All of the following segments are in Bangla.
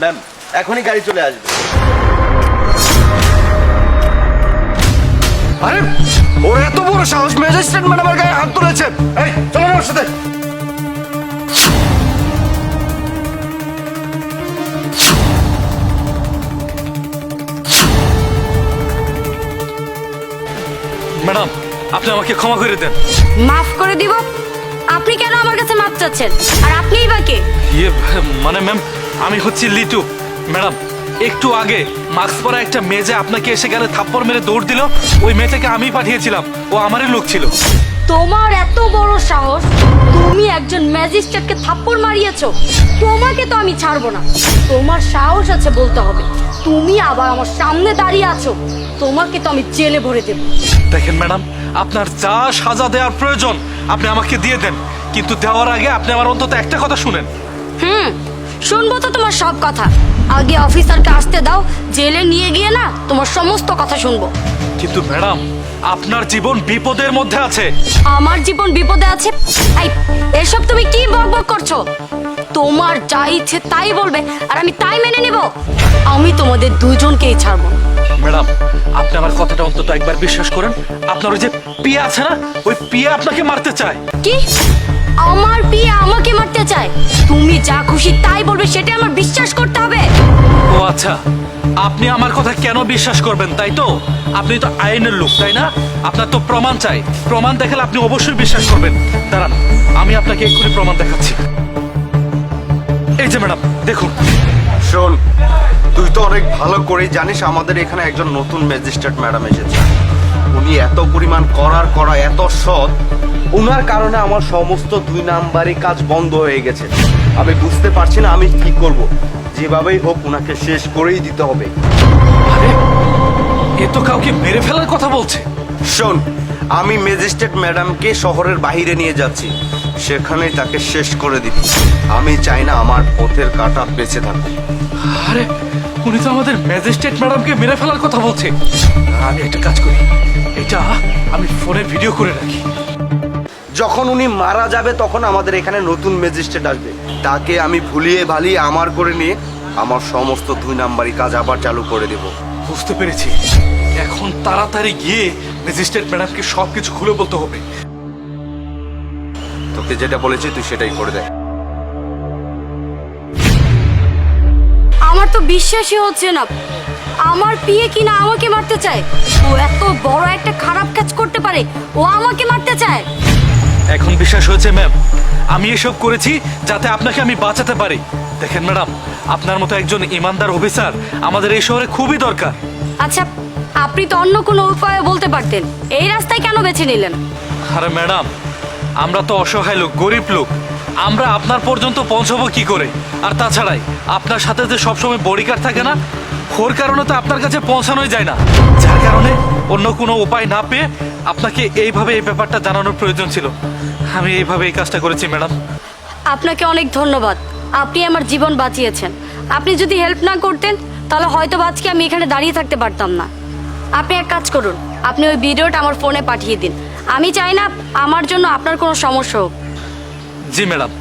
ম্যাম এখনই গাড়ি চলে আসবে। আরে ওর এত বড় সাহস, ম্যাজিস্ট্রেট ম্যাডামের গায়ে হাত তুলেছে। এই চলো ওর সাথে। ম্যাডাম আপনি আমাকে ক্ষমা করে দেন। মাফ করে দিব? আপনি কেন আমার কাছে মাপ চাচ্ছেন? আর আপনিই বা কে? ইয়ে মানে ম্যাম আমি হচ্ছি লিটু। ম্যাডাম একটু আগে মাস্ক পরা একটা মেয়ে যে আপনাকে এসে গেলে থাপ্পড় মেরে দৌড় দিল, ওই মেয়েটাকে আমি পাঠিয়েছিলাম, ও আমারই লোক ছিল। তোমার এত বড় সাহস, তুমি একজন ম্যাজিস্ট্রেটকে থাপ্পড় মারিয়েছো? তোমাকে তো আমি ছাড়বো না। তোমার সাহস আছে বলতে হবে, তুমি আবার আমার সামনে দাঁড়িয়ে আছো। তোমাকে তো আমি জেলে ভরে দেব। দেখেন ম্যাডাম, আপনার যা সাজা দেওয়ার প্রয়োজন আপনি আমাকে দিয়ে দেন, কিন্তু দেওয়ার আগে আপনি আমার অন্তত একটা কথা শুনেন। শুনবো তো তোমার সব কথা। আগে অফিসারকে আসতে দাও, জেলে নিয়ে গিয়ে না তোমার সমস্ত কথা শুনবো। কিন্তু ম্যাডাম আপনার জীবন বিপদের মধ্যে আছে। আমার জীবন বিপদে আছে? এই এসব তুমি কি বকবক করছো? তোমার যা ইচ্ছে তাই বলবে আর আমি তাই মেনে নেব? আমি তোমাদের দুজনকেই ছাড়বো। ম্যাডাম আপনি আমার কথাটা অন্তত একবার বিশ্বাস করেন। আপনার ওই যে পিয়া আছে না, ওই পিয়া আপনাকে মারতে চায়। কি? আমার বিয়ে আমাকে মারতে চায়? তুমি যা খুশি তাই বলবে সেটা আমার বিশ্বাস করতে হবে? ও আচ্ছা, আপনি আমার কথা কেন বিশ্বাস করবেন তাই তো? আপনি তো আইনের লোক তাই না? আপনার তো প্রমাণ চাই, প্রমাণ দেখালে আপনি অবশ্যই বিশ্বাস করবেন। দাঁড়ান আমি আপনাকে এক্ষুনি প্রমাণ দেখাচ্ছি। এই যে ম্যাডাম দেখুন। শোন, তুই তো অনেক ভালো করেই জানিস আমাদের এখানে একজন নতুন ম্যাজিস্ট্রেট ম্যাডাম এসেছে। উনি এত পরিমাণ করা এত সৎ, ওনার কারণে আমার সমস্ত 2 নাম্বারি কাজ বন্ধ হয়ে গেছে। আমি বুঝতে পারছি না আমি কি করব। যেভাবেই হোক ওনাকে শেষ করেই দিতে হবে। আরে এ তো কাউকে মেরে ফেলার কথা বলছে। শোন, আমি ম্যাজিস্ট্রেট ম্যাডামকে শহরের বাইরে নিয়ে যাচ্ছি, সেখানেই তাকে শেষ করে দিবি। আমি চাই না আমার পথের কাঁটা বেঁচে থাকুক। আরে উনি তো আমাদের ম্যাজিস্ট্রেট ম্যাডামকে মেরে ফেলার কথা বলছে। আমি একটা কাজ করি, এটা আমি ফোনে ভিডিও করে রাখি। যখন উনি মারা যাবে তখন আমাদের এখানে নতুন ম্যাজিস্ট্রেট আসবে, তাকে আমি ভুলিয়ে ভালিয়ে আমার করে নিয়ে আমার সমস্ত 2 নাম্বারি কাজ আবার চালু করে দেব। বুঝতে পেরেছি, এখন তাড়াতাড়ি গিয়ে ম্যাজিস্ট্রেট ম্যাডামকে সবকিছু খুলে বলতে হবে। তোকে যেটা বলেছি তুই সেটাই করে দে। আমার তো বিশ্বাসই হচ্ছে না, আমার বিয়ে কিনা আমাকে মারতে চায়। ও এত বড় একটা খারাপ কাজ করতে পারে, ও আমাকে মারতে চায়। এখন বিশ্বাস হয়েছে ম্যাম, আমি এসব করেছি যাতে আপনাকে আমি বাঁচাতে পারি। দেখেন ম্যাডাম, আপনার মতো একজন ইমানদার অফিসার আমাদের এই শহরে খুবই দরকার। আচ্ছা, আপনি তো অন্য কোনো উপায়ে বলতে পারতেন, এই রাস্তায় কেন বেছে নিলেন? আরে ম্যাডাম, আমরা তো অসহায় লোক, গরিব লোক, আমরা আপনার পর্যন্ত পৌঁছাবো কি করে? আর তাছাড়াই আপনার সাথে যে সবসময় বডিগার্ড থাকে না, ওর কারণে তো আপনার কাছে পৌঁছানোই যায় না। যার কারণে অন্য কোনো উপায় না পেয়ে আপনাকে এইভাবে এই ব্যাপারটা জানানোর প্রয়োজন ছিল। আমি এইভাবে এই কাজটা করেছি ম্যাডাম। আপনাকে অনেক ধন্যবাদ, আপনি আমার জীবন বাঁচিয়েছেন। আপনি যদি হেল্প না করতেন তাহলে হয়তো আজকে আমি এখানে দাঁড়িয়ে থাকতে পারতাম না। আপনি এক কাজ করুন, আপনি ওই ভিডিওটা আমার ফোনে পাঠিয়ে দিন। আমি চাই না আমার জন্য আপনার কোনো সমস্যা হোক। জি ম্যাডাম,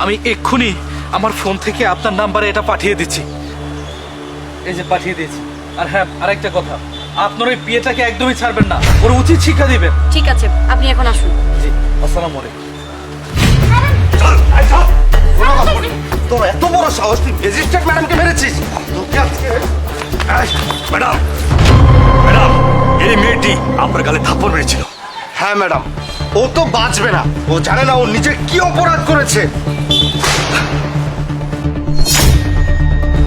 আমি এক্ষুনি আমার ফোন থেকে আপনার নাম্বারে এটা পাঠিয়ে দিচ্ছি। এই যে পাঠিয়ে দিয়েছি। আর হ্যাঁ, আরেকটা কথা, আপনার ওই বিয়েটাকে একদমই ছাড়বেন না, ওর উচিত শিক্ষা দিবেন। ঠিক আছে, আপনি এখন আসুন। জি, আসসালামু আলাইকুম। তোর এত বড় সাহস, তুই ম্যাজিস্ট্রেট ম্যাডামকে মেরেছিস? তোকে আজকে ম্যাডাম, ম্যাডাম, এই মেয়েটি আপনার গালে থাপ্পড় মেরেছিল। হ্যাঁ ম্যাডাম, ও তো বাঁচবে না। ও জানে না ও নিজে কি অপরাধ করেছে।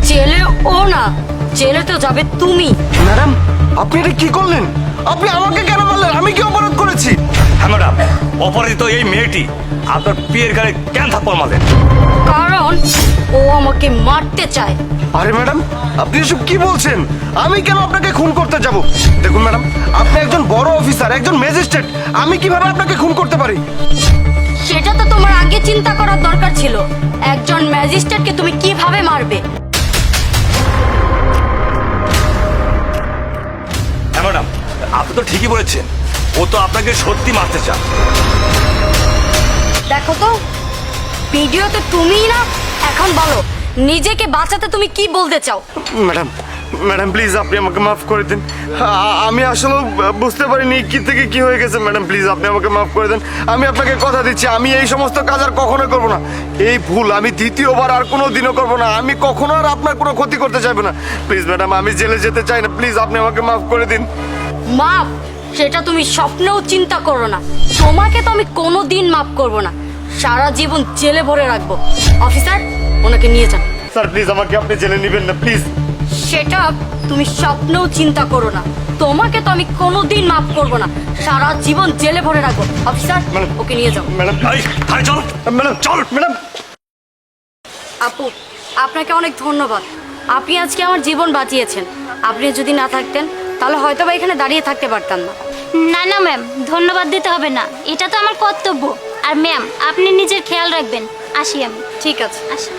জেলে ও না, জেলে তো যাবে তুমি। ম্যাডাম, আপনি এটা কি করলেন? আপনি আমাকে কেন বললেন? আমি কি অপরাধ করেছি? হ্যাঁ ম্যাডাম, অপরাধিত এই মেয়েটি আপনার বিয়ের গালে কেন থাপ্পড় মারলেন? কারণ ও আমাকে মারতে চায়। আরে ম্যাডাম, আপনি এসব কি বলছেন? আমি কেন আপনাকে খুন করতে যাব? দেখুন ম্যাডাম, আপনি একজন বড় অফিসার, একজন ম্যাজিস্ট্রেট, আমি কিভাবে আপনাকে খুন করতে পারি? সেটা তো তোমার আগে চিন্তা করার দরকার ছিল। একজন ম্যাজিস্ট্রেটকে তুমি কিভাবে মারবে? হ্যাঁ ম্যাডাম, আপনি তো ঠিকই বলেছেন, ও তো আপনাকে সত্যি মারতে চান। দেখো তো, ভিডিওতে তুমিই না। এখন বলো, নিজেকে বাঁচাতে তুমি কি বলতে চাও? ম্যাডাম ম্যাডাম প্লিজ আপনি আমাকে মাফ করে দিন। আমি আসলে বুঝতে পারিনি কি থেকে কি হয়ে গেছে। ম্যাডাম প্লিজ আপনি আমাকে মাফ করে দেন। আমি আপনাকে কথা দিচ্ছি আমি এই সমস্ত কাজ আর কখনোই করবো না। এই ভুল আমি দ্বিতীয়বার আর কোনো দিনও করবো না। আমি কখনো আর আপনার কোনো ক্ষতি করতে চাইবো না। প্লিজ ম্যাডাম আমি জেলে যেতে চাই না। প্লিজ আপনি আমাকে মাফ করে দিন। মাপ সেটা তুমি স্বপ্নেও চিন্তা করো না। তোমাকে তো আমি কোনোদিন মাপ করব না, সারা জীবন জেলে ভরে রাখবো। অফিসার, ওনাকে নিয়ে যান। স্যার প্লিজ আমাকে আপনি জেলে নেবেন না প্লিজ। সেটা তুমি স্বপ্নেও চিন্তা করো না, তোমাকে তো আমি কোনোদিন মাপ করব না, সারা জীবন জেলে ভরে রাখবো। অফিসার, ওকে নিয়ে যাও। ম্যাডাম এই থানায় চল। ম্যাডাম চল ম্যাডাম। আপু, আপনাকে অনেক ধন্যবাদ। আপনি আজকে আমার জীবন বাঁচিয়েছেন। আপনি যদি না থাকতেন তাহলে হয়তো বা এখানে দাঁড়িয়ে থাকতে পারতাম না। না না ম্যাম, ধন্যবাদ দিতে হবে না, এটা তো আমার কর্তব্য। আর ম্যাম, আপনি নিজের খেয়াল রাখবেন। আসি আমি। ঠিক আছে। আসি।